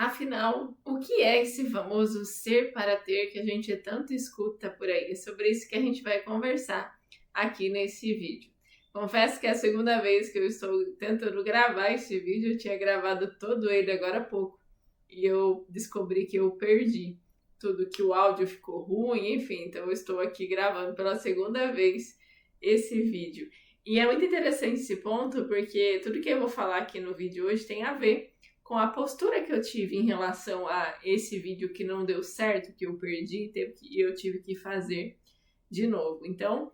Afinal, o que é esse famoso ser para ter que a gente tanto escuta por aí? É sobre isso que a gente vai conversar aqui nesse vídeo. Confesso que é a segunda vez que eu estou tentando gravar esse vídeo, eu tinha gravado todo ele agora há pouco e eu descobri que eu perdi tudo, que o áudio ficou ruim, enfim, então eu estou aqui gravando pela segunda vez esse vídeo. E é muito interessante esse ponto porque tudo que eu vou falar aqui no vídeo hoje tem a ver com a postura que eu tive em relação a esse vídeo que não deu certo, que eu perdi e eu tive que fazer de novo. Então,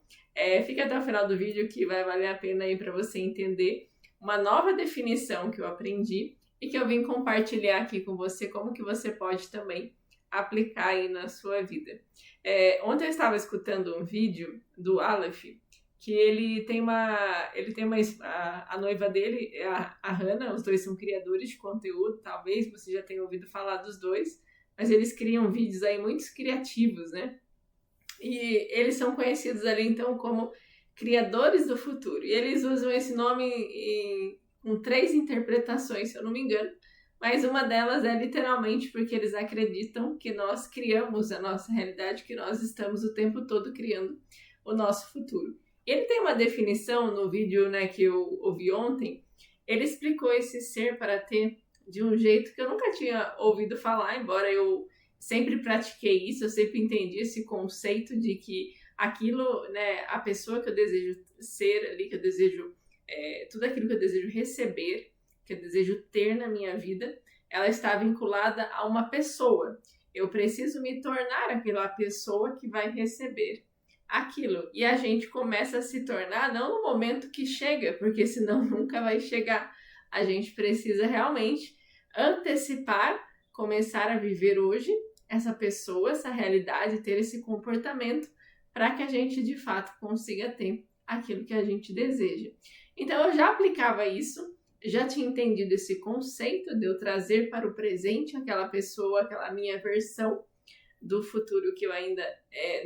fica até o final do vídeo que vai valer a pena aí para você entender uma nova definição que eu aprendi e que eu vim compartilhar aqui com você, como que você pode também aplicar aí na sua vida. Ontem eu estava escutando um vídeo do Aleph, que ele tem a noiva dele, a Hannah, os dois são criadores de conteúdo, talvez você já tenha ouvido falar dos dois, mas eles criam vídeos aí muito criativos, né? E eles são conhecidos ali, então, como criadores do futuro. E eles usam esse nome com 3 interpretações, se eu não me engano, mas uma delas é literalmente porque eles acreditam que nós criamos a nossa realidade, que nós estamos o tempo todo criando o nosso futuro. Ele tem uma definição no vídeo, né, que eu ouvi ontem. Ele explicou esse ser para ter de um jeito que eu nunca tinha ouvido falar, embora eu sempre pratiquei isso, eu sempre entendi esse conceito de que aquilo, né, a pessoa que eu desejo ser ali, que eu desejo, tudo aquilo que eu desejo receber, que eu desejo ter na minha vida, ela está vinculada a uma pessoa. Eu preciso me tornar aquela pessoa que vai receber aquilo. E a gente começa a se tornar, não no momento que chega, porque senão nunca vai chegar. A gente precisa realmente antecipar, começar a viver hoje essa pessoa, essa realidade, ter esse comportamento para que a gente de fato consiga ter aquilo que a gente deseja. Então eu já aplicava isso, já tinha entendido esse conceito de eu trazer para o presente aquela pessoa, aquela minha versão do futuro que eu ainda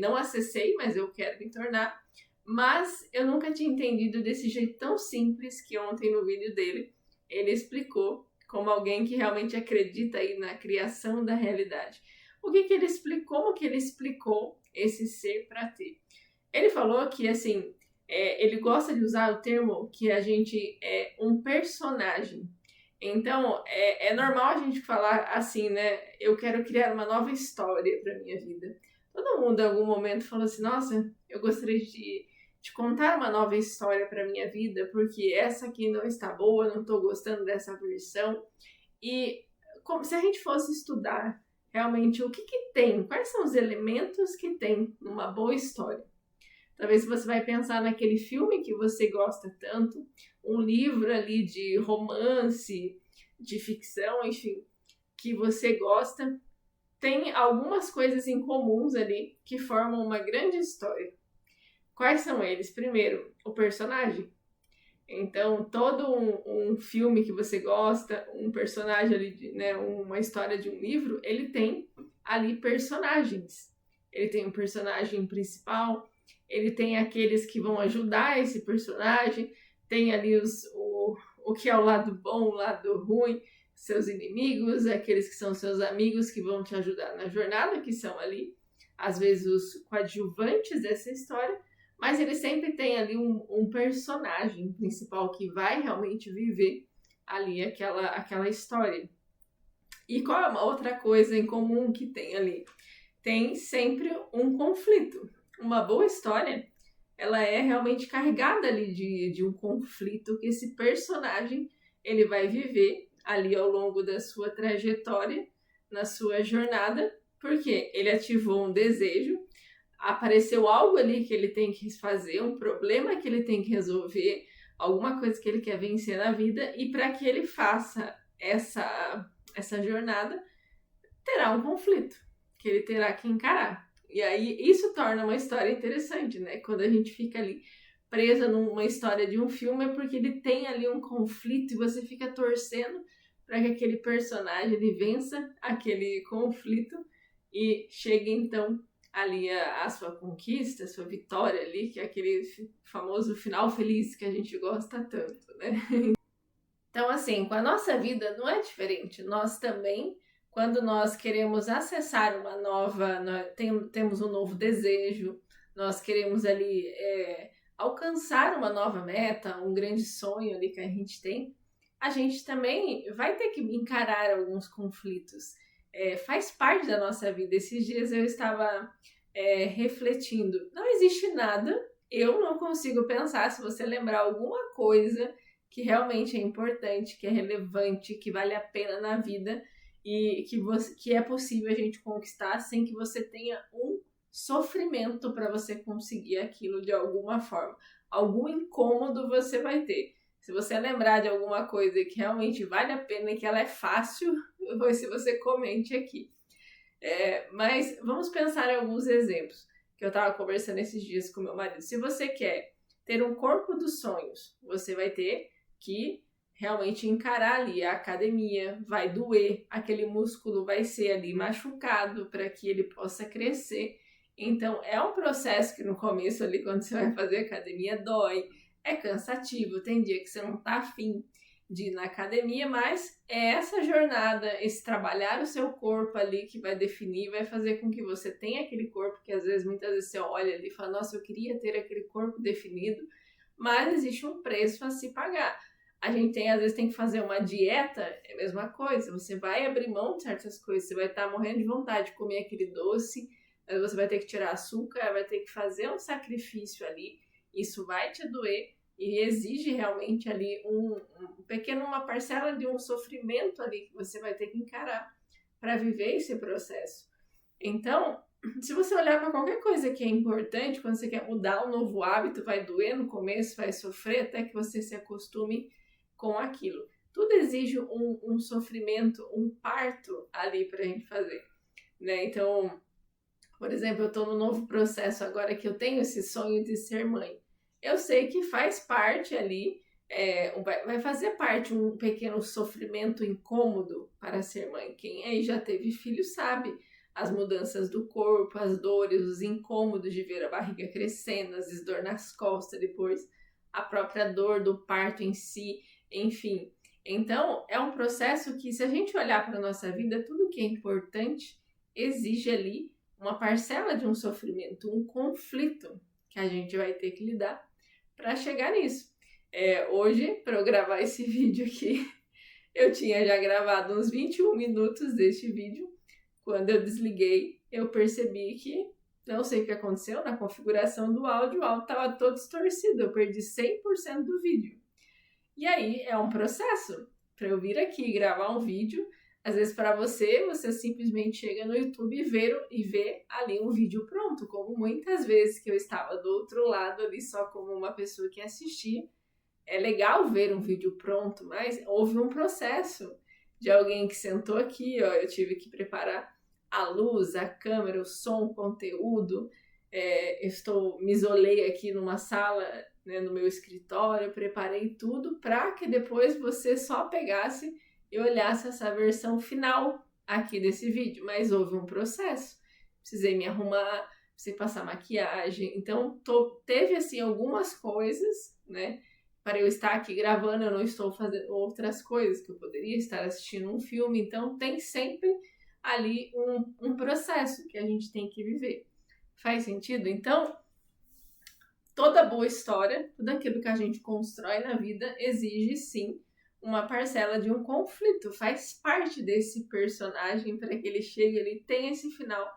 não acessei, mas eu quero me tornar. Mas eu nunca tinha entendido desse jeito tão simples que ontem no vídeo dele ele explicou, como alguém que realmente acredita aí na criação da realidade. O que ele explicou? Como que ele explicou esse ser para ter? Ele falou que, assim, ele gosta de usar o termo que a gente é um personagem. Então, é normal a gente falar assim, né? Eu quero criar uma nova história para minha vida. Todo mundo, em algum momento, falou assim: nossa, eu gostaria de contar uma nova história para minha vida, porque essa aqui não está boa, não estou gostando dessa versão. E como se a gente fosse estudar realmente o que tem, quais são os elementos que tem numa boa história. Talvez você vai pensar naquele filme que você gosta tanto, um livro ali de romance, de ficção, enfim, que você gosta. Tem algumas coisas em comuns ali que formam uma grande história. Quais são eles? Primeiro, o personagem. Então, todo um filme que você gosta, um personagem ali, né, uma história de um livro, ele tem ali personagens. Ele tem um personagem principal, ele tem aqueles que vão ajudar esse personagem, tem ali o que é o lado bom, o lado ruim, seus inimigos, aqueles que são seus amigos que vão te ajudar na jornada, que são ali, às vezes, os coadjuvantes dessa história, mas ele sempre tem ali um personagem principal que vai realmente viver ali aquela história. E qual é uma outra coisa em comum que tem ali? Tem sempre um conflito. Uma boa história, ela é realmente carregada ali de um conflito que esse personagem ele vai viver ali ao longo da sua trajetória, na sua jornada, porque ele ativou um desejo, apareceu algo ali que ele tem que fazer, um problema que ele tem que resolver, alguma coisa que ele quer vencer na vida, e para que ele faça essa jornada, terá um conflito que ele terá que encarar. E aí isso torna uma história interessante, né? Quando a gente fica ali presa numa história de um filme, é porque ele tem ali um conflito e você fica torcendo para que aquele personagem ele vença aquele conflito e chegue então ali a sua conquista, a sua vitória ali, que é aquele famoso final feliz que a gente gosta tanto, né? Então, assim, com a nossa vida não é diferente. Nós também quando nós queremos acessar uma nova, temos um novo desejo, nós queremos ali alcançar uma nova meta, um grande sonho ali que a gente também vai ter que encarar alguns conflitos. Faz parte da nossa vida. Esses dias eu estava refletindo, não existe nada, eu não consigo pensar, se você lembrar alguma coisa que realmente é importante, que é relevante, que vale a pena na vida e que é possível a gente conquistar sem que você tenha um sofrimento para você conseguir aquilo de alguma forma. Algum incômodo você vai ter. Se você lembrar de alguma coisa que realmente vale a pena e que ela é fácil, vai se você comente aqui. Mas vamos pensar em alguns exemplos que eu estava conversando esses dias com meu marido. Se você quer ter um corpo dos sonhos, você vai ter que realmente encarar ali a academia, vai doer, aquele músculo vai ser ali machucado para que ele possa crescer. Então é um processo que no começo ali, quando você vai fazer academia, dói, é cansativo, tem dia que você não tá afim de ir na academia, mas é essa jornada, esse trabalhar o seu corpo ali que vai definir, vai fazer com que você tenha aquele corpo que às vezes, muitas vezes você olha ali e fala, nossa, eu queria ter aquele corpo definido, mas existe um preço a se pagar. A gente às vezes tem que fazer uma dieta, é a mesma coisa, você vai abrir mão de certas coisas, você vai estar morrendo de vontade de comer aquele doce, mas você vai ter que tirar açúcar, vai ter que fazer um sacrifício ali, isso vai te doer e exige realmente ali uma parcela de um sofrimento ali que você vai ter que encarar para viver esse processo. Então, se você olhar para qualquer coisa que é importante, quando você quer mudar um novo hábito, vai doer no começo, vai sofrer até que você se acostume com aquilo. Tudo exige um sofrimento, um parto ali para a gente fazer, né? Então, por exemplo, eu estou no novo processo agora que eu tenho esse sonho de ser mãe. Eu sei que faz parte ali, vai fazer parte um pequeno sofrimento incômodo para ser mãe. Quem aí já teve filho sabe as mudanças do corpo, as dores, os incômodos de ver a barriga crescendo, às vezes dor nas costas, depois a própria dor do parto em si, enfim. Então, é um processo que, se a gente olhar para a nossa vida, tudo que é importante exige ali uma parcela de um sofrimento, um conflito que a gente vai ter que lidar para chegar nisso. Hoje, para eu gravar esse vídeo aqui, eu tinha já gravado uns 21 minutos deste vídeo. Quando eu desliguei, eu percebi que, não sei o que aconteceu na configuração do áudio, o áudio estava todo distorcido, eu perdi 100% do vídeo. E aí, é um processo para eu vir aqui gravar um vídeo. Às vezes, para você simplesmente chega no YouTube e vê ali um vídeo pronto, como muitas vezes que eu estava do outro lado ali só como uma pessoa que assistia. É legal ver um vídeo pronto, mas houve um processo de alguém que sentou aqui, ó, eu tive que preparar a luz, a câmera, o som, o conteúdo. Me isolei aqui numa sala, né, no meu escritório, preparei tudo para que depois você só pegasse e olhasse essa versão final aqui desse vídeo, mas houve um processo. Precisei me arrumar, precisei passar maquiagem, então teve assim algumas coisas, né? Para eu estar aqui gravando, eu não estou fazendo outras coisas, que eu poderia estar assistindo um filme, então tem sempre ali um processo que a gente tem que viver. Faz sentido? Então, toda boa história, tudo aquilo que a gente constrói na vida exige sim uma parcela de um conflito, faz parte desse personagem para que ele chegue, ele tenha esse final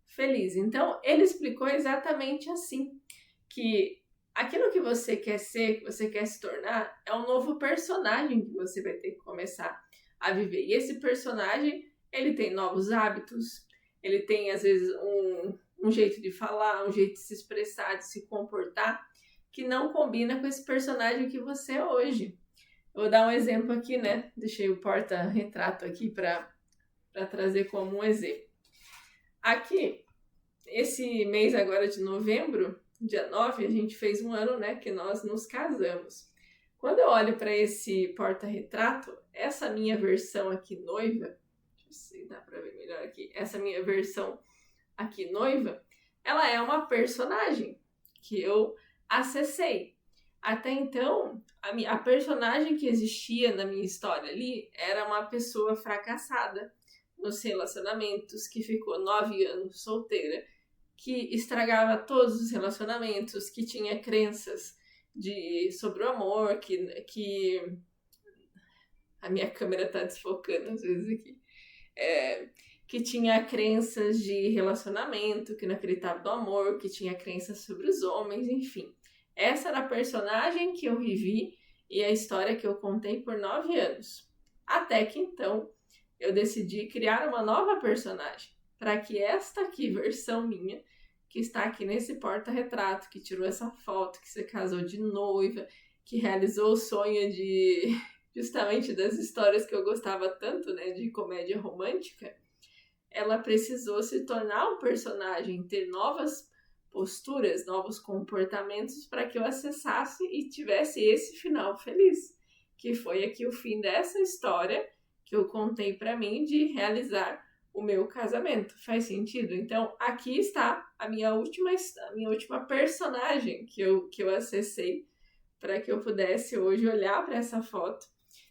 feliz. Então, ele explicou exatamente assim, que aquilo que você quer ser, que você quer se tornar, é um novo personagem que você vai ter que começar a viver. E esse personagem, ele tem novos hábitos, ele tem, às vezes, um jeito de falar, um jeito de se expressar, de se comportar, que não combina com esse personagem que você é hoje. Eu vou dar um exemplo aqui, né? Deixei o porta-retrato aqui para trazer como um exemplo. Aqui, esse mês agora de novembro, dia 9, a gente fez um ano, né, que nós nos casamos. Quando eu olho para esse porta-retrato, essa minha versão aqui noiva, deixa eu ver se dá para ver melhor aqui, essa minha versão aqui noiva, ela é uma personagem que eu acessei. Até então, a personagem que existia na minha história ali era uma pessoa fracassada, nos relacionamentos, que ficou 9 anos solteira, que estragava todos os relacionamentos, que tinha crenças sobre o amor, que a minha câmera tá desfocando às vezes aqui, que tinha crenças de relacionamento, que não acreditava no amor, que tinha crenças sobre os homens, enfim. Essa era a personagem que eu vivi e a história que eu contei por 9 anos. Até que então eu decidi criar uma nova personagem, para que esta aqui, versão minha, que está aqui nesse porta-retrato, que tirou essa foto, que se casou de noiva, que realizou o sonho justamente das histórias que eu gostava tanto, né, de comédia romântica, ela precisou se tornar um personagem, ter novas posturas, novos comportamentos para que eu acessasse e tivesse esse final feliz, que foi aqui o fim dessa história que eu contei para mim de realizar o meu casamento. Faz sentido? Então, aqui está a minha última personagem que eu acessei para que eu pudesse hoje olhar para essa foto.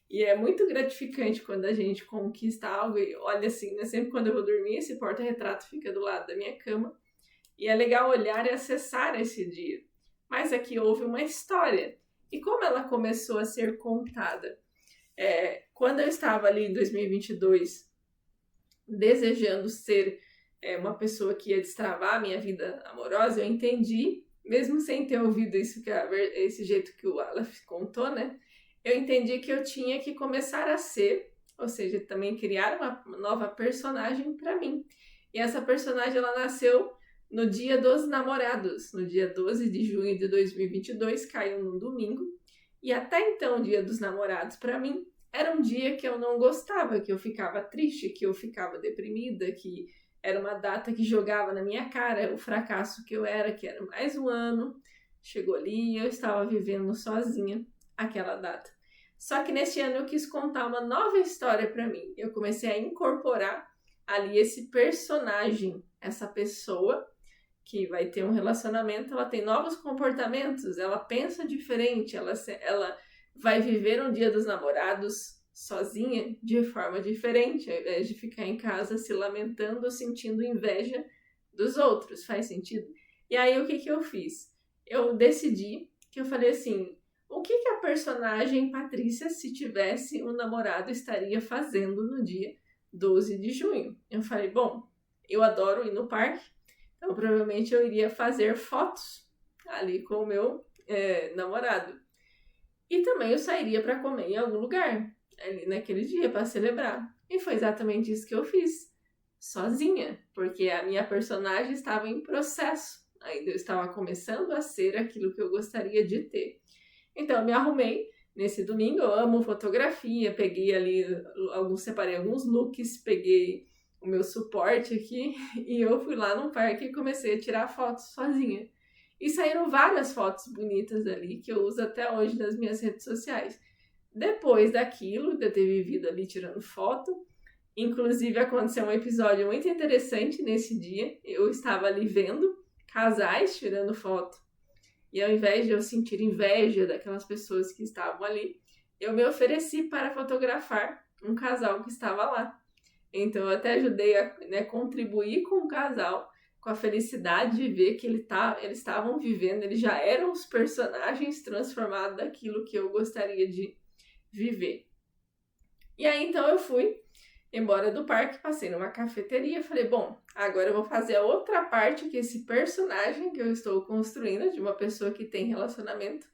E é muito gratificante quando a gente conquista algo e olha assim, né? Sempre quando eu vou dormir, esse porta-retrato fica do lado da minha cama. E é legal olhar e acessar esse dia. Mas aqui houve uma história. E como ela começou a ser contada? Quando eu estava ali em 2022, desejando ser uma pessoa que ia destravar a minha vida amorosa, eu entendi, mesmo sem ter ouvido isso, esse jeito que o Aleph contou, né? Eu entendi que eu tinha que começar a ser, ou seja, também criar uma nova personagem para mim. E essa personagem, ela nasceu no Dia dos Namorados, no dia 12 de junho de 2022, caiu num domingo. E até então, o Dia dos Namorados, para mim, era um dia que eu não gostava, que eu ficava triste, que eu ficava deprimida, que era uma data que jogava na minha cara o fracasso que eu era, que era mais um ano. Chegou ali e eu estava vivendo sozinha aquela data. Só que neste ano eu quis contar uma nova história para mim. Eu comecei a incorporar ali esse personagem, essa pessoa que vai ter um relacionamento, ela tem novos comportamentos, ela pensa diferente, ela vai viver um Dia dos Namorados sozinha de forma diferente, ao invés de ficar em casa se lamentando ou sentindo inveja dos outros. Faz sentido? E aí o que eu fiz? Eu decidi que eu falei assim, o que a personagem Patrícia, se tivesse um namorado, estaria fazendo no dia 12 de junho? Eu falei, bom, eu adoro ir no parque, então provavelmente eu iria fazer fotos ali com o meu namorado. E também eu sairia para comer em algum lugar, ali naquele dia, para celebrar. E foi exatamente isso que eu fiz, sozinha, porque a minha personagem estava em processo. Ainda eu estava começando a ser aquilo que eu gostaria de ter. Então eu me arrumei nesse domingo, eu amo fotografia, peguei ali, separei alguns looks, peguei o meu suporte aqui e eu fui lá no parque e comecei a tirar fotos sozinha. E saíram várias fotos bonitas ali que eu uso até hoje nas minhas redes sociais. Depois daquilo, de eu ter vivido ali tirando foto, inclusive aconteceu um episódio muito interessante nesse dia. Eu estava ali vendo casais tirando foto. E ao invés de eu sentir inveja daquelas pessoas que estavam ali, eu me ofereci para fotografar um casal que estava lá. Então eu até ajudei a contribuir com o casal, com a felicidade de ver que eles estavam vivendo, eles já eram os personagens transformados daquilo que eu gostaria de viver. E aí então eu fui embora do parque, passei numa cafeteria, falei, bom, agora eu vou fazer a outra parte que esse personagem que eu estou construindo, de uma pessoa que tem relacionamento,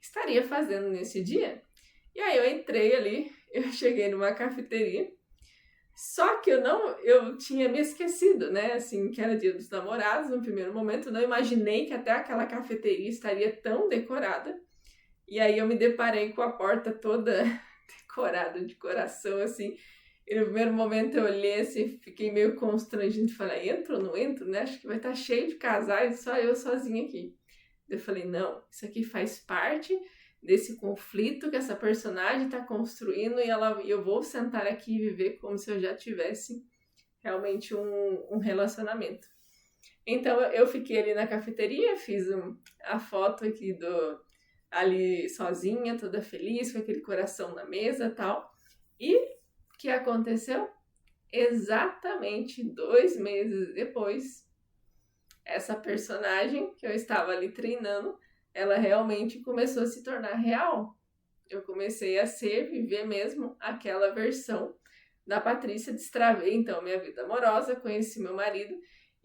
estaria fazendo nesse dia. E aí eu entrei ali, eu cheguei numa cafeteria, só que eu tinha me esquecido, né, assim, que era Dia dos Namorados no primeiro momento, não imaginei que até aquela cafeteria estaria tão decorada, e aí eu me deparei com a porta toda decorada de coração, assim, e no primeiro momento eu olhei assim, fiquei meio constrangida, falei, entro ou não entro, né, acho que vai estar cheio de casais, só eu sozinha aqui. Eu falei, não, isso aqui faz parte desse conflito que essa personagem está construindo e eu vou sentar aqui e viver como se eu já tivesse realmente um relacionamento. Então eu fiquei ali na cafeteria, fiz a foto aqui ali sozinha, toda feliz, com aquele coração na mesa e tal. E o que aconteceu? exatamente 2 meses depois, essa personagem que eu estava ali treinando, ela realmente começou a se tornar real. Eu comecei a viver mesmo aquela versão da Patrícia, destravei então minha vida amorosa, conheci meu marido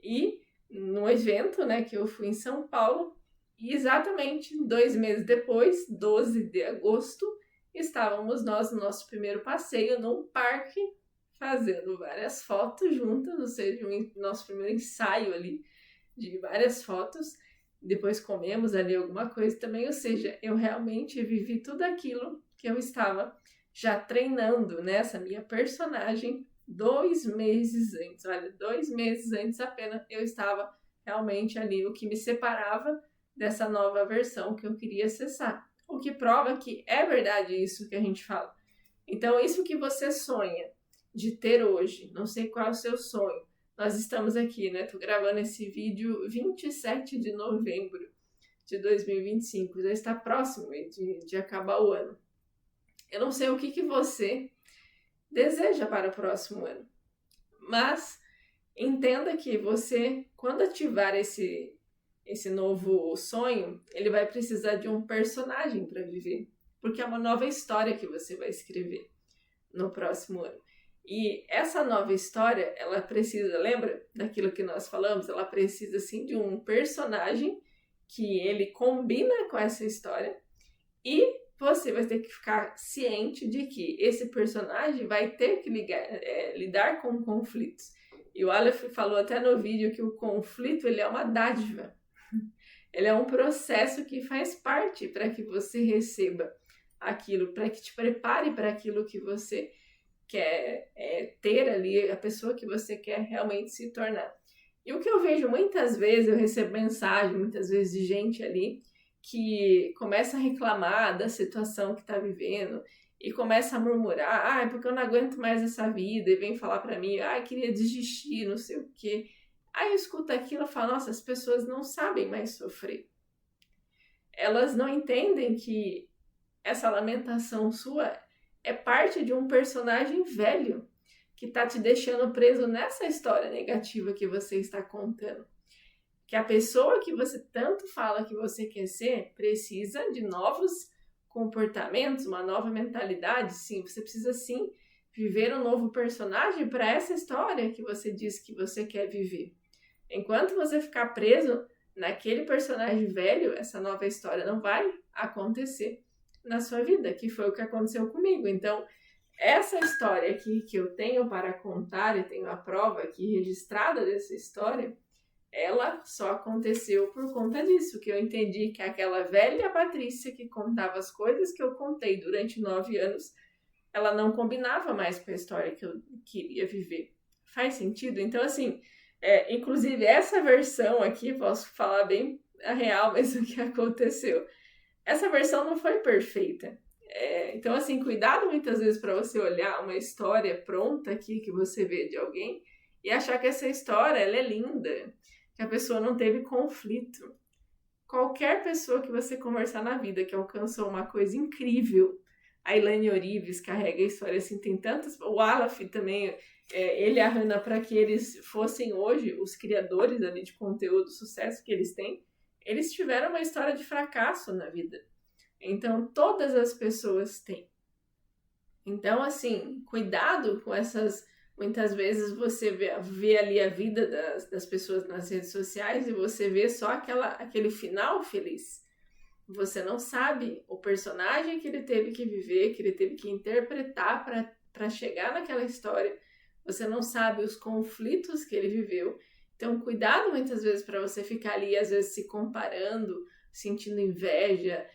e no evento, né, que eu fui em São Paulo, e exatamente 2 meses depois, 12 de agosto, estávamos nós no nosso primeiro passeio num parque, fazendo várias fotos juntas, ou seja, nosso primeiro ensaio ali de várias fotos. Depois comemos ali alguma coisa também, ou seja, eu realmente vivi tudo aquilo que eu estava já treinando nessa minha personagem 2 meses antes. Olha, 2 meses antes apenas eu estava realmente ali, o que me separava dessa nova versão que eu queria acessar. O que prova que é verdade isso que a gente fala. Então, isso que você sonha de ter hoje, não sei qual é o seu sonho. Nós estamos aqui, né? Tô gravando esse vídeo 27 de novembro de 2025. Já está próximo de acabar o ano. Eu não sei o que você deseja para o próximo ano, mas entenda que você, quando ativar esse novo sonho, ele vai precisar de um personagem para viver, porque é uma nova história que você vai escrever no próximo ano. E essa nova história, ela precisa, lembra daquilo que nós falamos? Ela precisa, sim, de um personagem que ele combina com essa história e você vai ter que ficar ciente de que esse personagem vai ter que lidar com conflitos. E o Aleph falou até no vídeo que o conflito ele é uma dádiva. Ele é um processo que faz parte para que você receba aquilo, para que te prepare para aquilo que você quer ter ali, a pessoa que você quer realmente se tornar. E o que eu vejo muitas vezes, eu recebo mensagem, muitas vezes de gente ali que começa a reclamar da situação que está vivendo e começa a murmurar, é porque eu não aguento mais essa vida, e vem falar para mim, queria desistir, não sei o quê. Aí eu escuto aquilo e falo, nossa, as pessoas não sabem mais sofrer. Elas não entendem que essa lamentação sua é parte de um personagem velho que está te deixando preso nessa história negativa que você está contando. Que a pessoa que você tanto fala que você quer ser precisa de novos comportamentos, uma nova mentalidade. Sim, você precisa sim viver um novo personagem para essa história que você diz que você quer viver. Enquanto você ficar preso naquele personagem velho, essa nova história não vai acontecer na sua vida, que foi o que aconteceu comigo. Então, essa história aqui que eu tenho para contar, e tenho a prova aqui registrada dessa história, ela só aconteceu por conta disso, que eu entendi que aquela velha Patrícia que contava as coisas que eu contei durante 9 anos, ela não combinava mais com a história que eu queria viver. Faz sentido? Então, assim, inclusive essa versão aqui, posso falar bem a real, mas o que aconteceu. Essa versão não foi perfeita. Então, assim, cuidado muitas vezes para você olhar uma história pronta aqui que você vê de alguém e achar que essa história ela é linda, que a pessoa não teve conflito. Qualquer pessoa que você conversar na vida que alcançou uma coisa incrível, a Elaine Orives carrega a história assim, tem tantas, o Aleph também, ele e a Hannah, para que eles fossem hoje os criadores ali de conteúdo, sucesso que eles têm, eles tiveram uma história de fracasso na vida. Então, todas as pessoas têm. Então, assim, cuidado com essas... Muitas vezes você vê ali a vida das pessoas nas redes sociais e você vê só aquele final feliz. Você não sabe o personagem que ele teve que viver, que ele teve que interpretar para chegar naquela história. Você não sabe os conflitos que ele viveu. Então, cuidado muitas vezes para você ficar ali, às vezes, se comparando, sentindo inveja,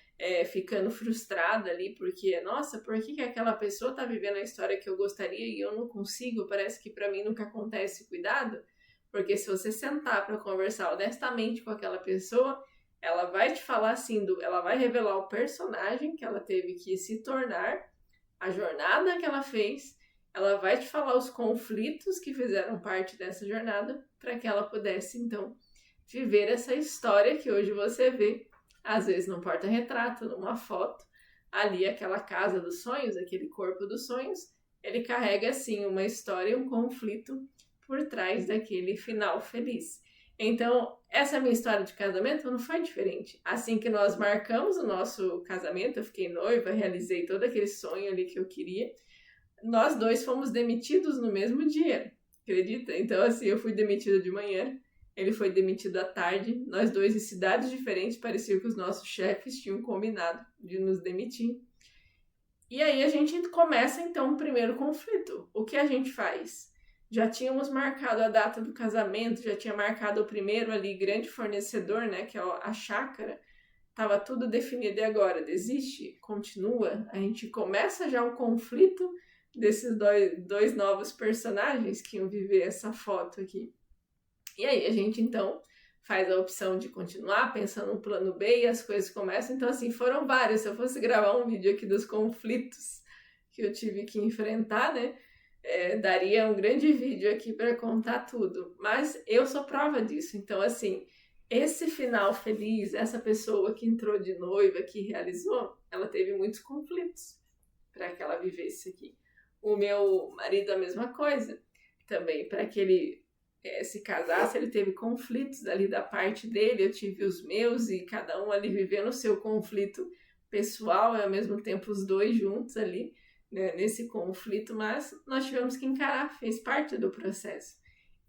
ficando frustrada ali, porque, nossa, por que aquela pessoa tá vivendo a história que eu gostaria e eu não consigo? Parece que para mim nunca acontece. Cuidado, porque se você sentar para conversar honestamente com aquela pessoa, ela vai te falar assim, ela vai revelar o personagem que ela teve que se tornar, a jornada que ela fez, ela vai te falar os conflitos que fizeram parte dessa jornada para que ela pudesse, então, viver essa história que hoje você vê, às vezes num porta-retrato, numa foto, ali aquela casa dos sonhos, aquele corpo dos sonhos, ele carrega, assim, uma história, um conflito por trás daquele final feliz. Então, essa minha história de casamento não foi diferente. Assim que nós marcamos o nosso casamento, eu fiquei noiva, realizei todo aquele sonho ali que eu queria, nós dois fomos demitidos no mesmo dia, acredita? Então, assim, eu fui demitida de manhã, ele foi demitido à tarde, nós dois em cidades diferentes, parecia que os nossos chefes tinham combinado de nos demitir. E aí a gente começa, então, o primeiro conflito. O que a gente faz? Já tínhamos marcado a data do casamento, já tinha marcado o primeiro ali, grande fornecedor, né, que é a chácara. Tava tudo definido e agora desiste? Continua? A gente começa já o conflito desses dois novos personagens que iam viver essa foto aqui. E aí a gente, então, faz a opção de continuar pensando no plano B e as coisas começam. Então, assim, foram vários. Se eu fosse gravar um vídeo aqui dos conflitos que eu tive que enfrentar, né? Daria um grande vídeo aqui para contar tudo. Mas eu sou prova disso. Então, assim, esse final feliz, essa pessoa que entrou de noiva, que realizou, ela teve muitos conflitos para que ela vivesse aqui. O meu marido, a mesma coisa. Também, para que ele se casasse, ele teve conflitos ali da parte dele, eu tive os meus, e cada um ali vivendo o seu conflito pessoal, e ao mesmo tempo os dois juntos ali, né, nesse conflito, mas nós tivemos que encarar, fez parte do processo.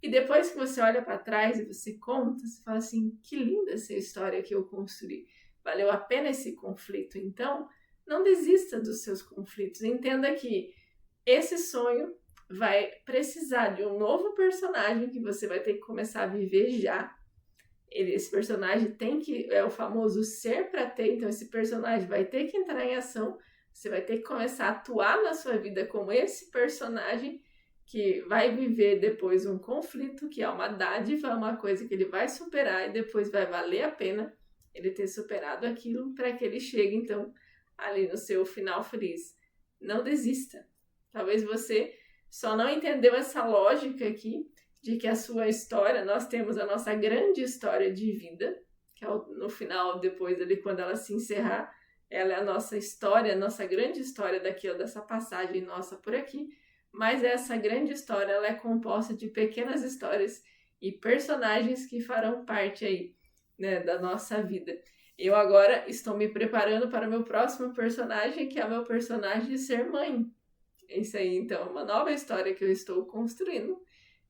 E depois que você olha para trás e você conta, você fala assim, que linda essa história que eu construí, valeu a pena esse conflito. Então, não desista dos seus conflitos, entenda que esse sonho vai precisar de um novo personagem que você vai ter que começar a viver já. Esse personagem tem que, é o famoso ser para ter, então esse personagem vai ter que entrar em ação, você vai ter que começar a atuar na sua vida como esse personagem que vai viver depois um conflito, que é uma dádiva, uma coisa que ele vai superar e depois vai valer a pena ele ter superado aquilo para que ele chegue, então, ali no seu final feliz. Não desista. Talvez você só não entendeu essa lógica aqui de que a sua história, nós temos a nossa grande história de vida, que é no final, depois ali, quando ela se encerrar, ela é a nossa história, a nossa grande história daqui, ó, dessa passagem nossa por aqui, mas essa grande história, ela é composta de pequenas histórias e personagens que farão parte aí, né, da nossa vida. Eu agora estou me preparando para o meu próximo personagem, que é o meu personagem de ser mãe. Isso aí, então, é uma nova história que eu estou construindo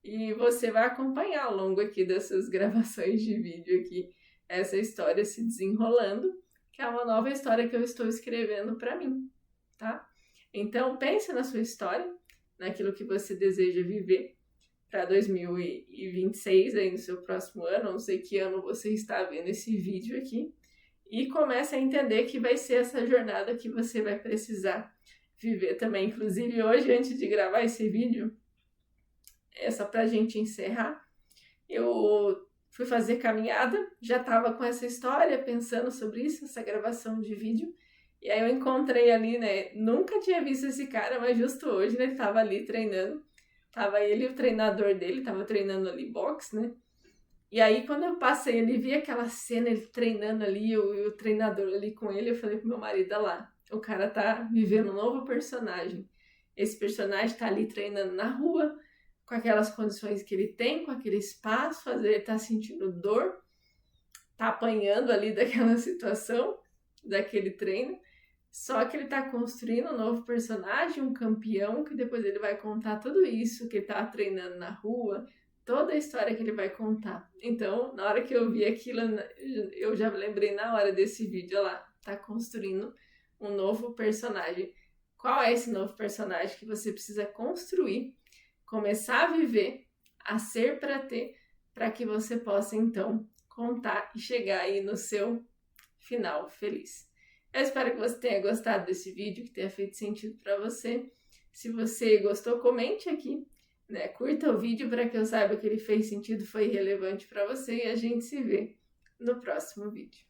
e você vai acompanhar ao longo aqui dessas gravações de vídeo aqui, essa história se desenrolando, que é uma nova história que eu estou escrevendo para mim, tá? Então, pense na sua história, naquilo que você deseja viver para 2026, aí no seu próximo ano, não sei que ano você está vendo esse vídeo aqui, e comece a entender que vai ser essa jornada que você vai precisar viver também. Inclusive, hoje, antes de gravar esse vídeo, só pra gente encerrar, eu fui fazer caminhada, já tava com essa história, pensando sobre isso, essa gravação de vídeo, e aí eu encontrei ali, né, nunca tinha visto esse cara, mas justo hoje, né, ele tava ali treinando, tava ele e o treinador dele, tava treinando ali boxe, né, e aí quando eu passei ali, vi aquela cena, ele treinando ali, o treinador ali com ele, eu falei pro meu marido, olha lá, o cara tá vivendo um novo personagem. Esse personagem tá ali treinando na rua, com aquelas condições que ele tem, com aquele espaço, às vezes ele tá sentindo dor, tá apanhando ali daquela situação, daquele treino, só que ele tá construindo um novo personagem, um campeão, que depois ele vai contar tudo isso, que ele tá treinando na rua, toda a história que ele vai contar. Então, na hora que eu vi aquilo, eu já lembrei na hora desse vídeo, olha lá, tá construindo um novo personagem. Qual é esse novo personagem que você precisa construir, começar a viver, a ser para ter, para que você possa então contar e chegar aí no seu final feliz. Eu espero que você tenha gostado desse vídeo, que tenha feito sentido para você. Se você gostou, comente aqui, né? Curta o vídeo para que eu saiba que ele fez sentido, foi relevante para você, e a gente se vê no próximo vídeo.